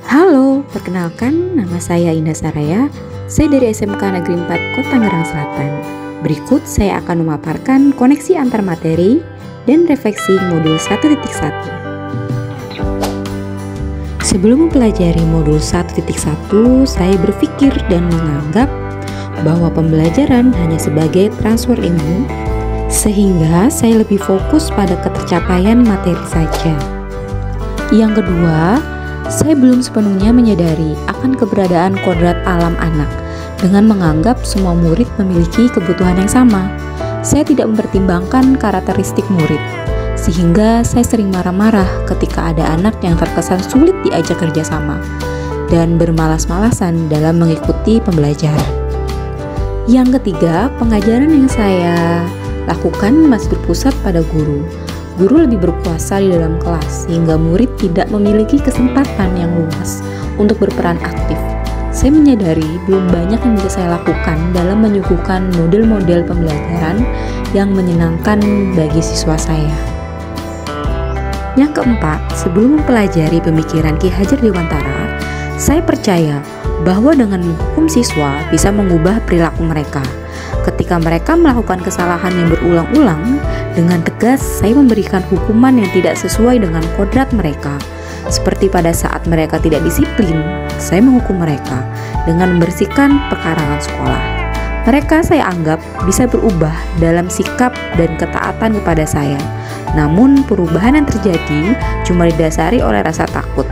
Halo, perkenalkan nama saya Indah Saraya. Saya dari SMK Negeri 4 Kota Tangerang Selatan. Berikut saya akan memaparkan koneksi antar materi dan refleksi modul 1.1. Sebelum mempelajari modul 1.1, saya berpikir dan menganggap bahwa pembelajaran hanya sebagai transfer ilmu, sehingga saya lebih fokus pada ketercapaian materi saja. Yang kedua, saya belum sepenuhnya menyadari akan keberadaan kodrat alam anak dengan menganggap semua murid memiliki kebutuhan yang sama. Saya tidak mempertimbangkan karakteristik murid, sehingga saya sering marah-marah ketika ada anak yang terkesan sulit diajak kerjasama dan bermalas-malasan dalam mengikuti pembelajaran. Yang ketiga, pengajaran yang saya lakukan masih berpusat pada guru. Guru lebih berkuasa di dalam kelas, sehingga murid tidak memiliki kesempatan yang luas untuk berperan aktif. Saya menyadari belum banyak yang bisa saya lakukan dalam menyuguhkan model-model pembelajaran yang menyenangkan bagi siswa saya. Yang keempat, sebelum mempelajari pemikiran Ki Hajar Dewantara, saya percaya bahwa dengan menghukum siswa bisa mengubah perilaku mereka. Ketika mereka melakukan kesalahan yang berulang-ulang, dengan tegas saya memberikan hukuman yang tidak sesuai dengan kodrat mereka. Seperti pada saat mereka tidak disiplin, saya menghukum mereka dengan membersihkan pekarangan sekolah. Mereka saya anggap bisa berubah dalam sikap dan ketaatan kepada saya. Namun perubahan yang terjadi cuma didasari oleh rasa takut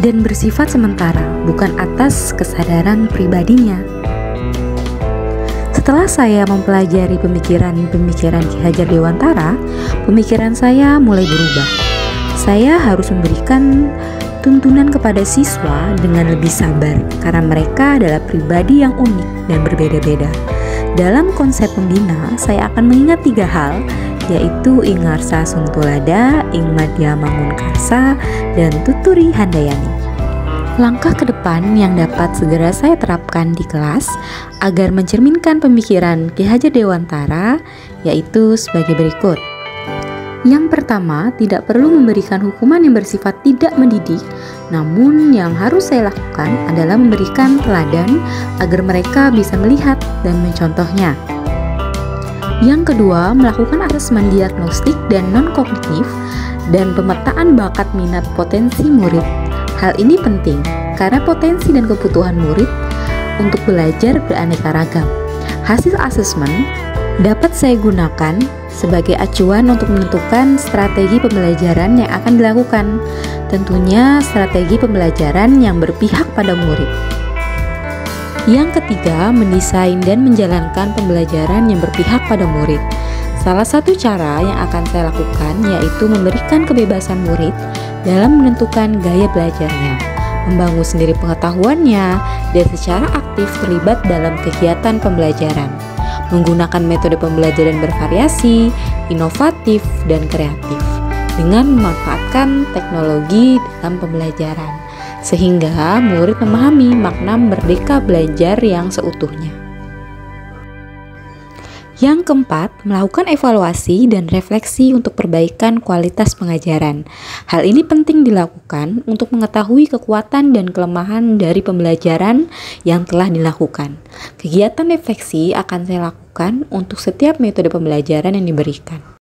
dan bersifat sementara, bukan atas kesadaran pribadinya. Setelah saya mempelajari pemikiran Ki Hajar Dewantara, pemikiran saya mulai berubah. Saya harus memberikan tuntunan kepada siswa dengan lebih sabar, karena mereka adalah pribadi yang unik dan berbeda-beda. Dalam konsep pembina, saya akan mengingat 3 hal, yaitu Ingarsa Suntulada, Ing Madya Mangunkarsa, dan Tuturi Handayani. Langkah ke depan yang dapat segera saya terapkan di kelas agar mencerminkan pemikiran Ki Hajar Dewantara yaitu sebagai berikut. Yang pertama, tidak perlu memberikan hukuman yang bersifat tidak mendidik, namun yang harus saya lakukan adalah memberikan teladan agar mereka bisa melihat dan mencontohnya. Yang kedua, melakukan asesmen diagnostik dan non-kognitif dan pemetaan bakat minat potensi murid. Hal ini penting karena potensi dan kebutuhan murid untuk belajar beraneka ragam. Hasil asesmen dapat saya gunakan sebagai acuan untuk menentukan strategi pembelajaran yang akan dilakukan. Tentunya strategi pembelajaran yang berpihak pada murid. Yang ketiga, mendesain dan menjalankan pembelajaran yang berpihak pada murid. Salah satu cara yang akan saya lakukan yaitu memberikan kebebasan murid dalam menentukan gaya belajarnya, membangun sendiri pengetahuannya, dan secara aktif terlibat dalam kegiatan pembelajaran, menggunakan metode pembelajaran bervariasi, inovatif, dan kreatif, dengan memanfaatkan teknologi dalam pembelajaran, sehingga murid memahami makna merdeka belajar yang seutuhnya. Yang keempat, melakukan evaluasi dan refleksi untuk perbaikan kualitas pengajaran. Hal ini penting dilakukan untuk mengetahui kekuatan dan kelemahan dari pembelajaran yang telah dilakukan. Kegiatan refleksi akan saya lakukan untuk setiap metode pembelajaran yang diberikan.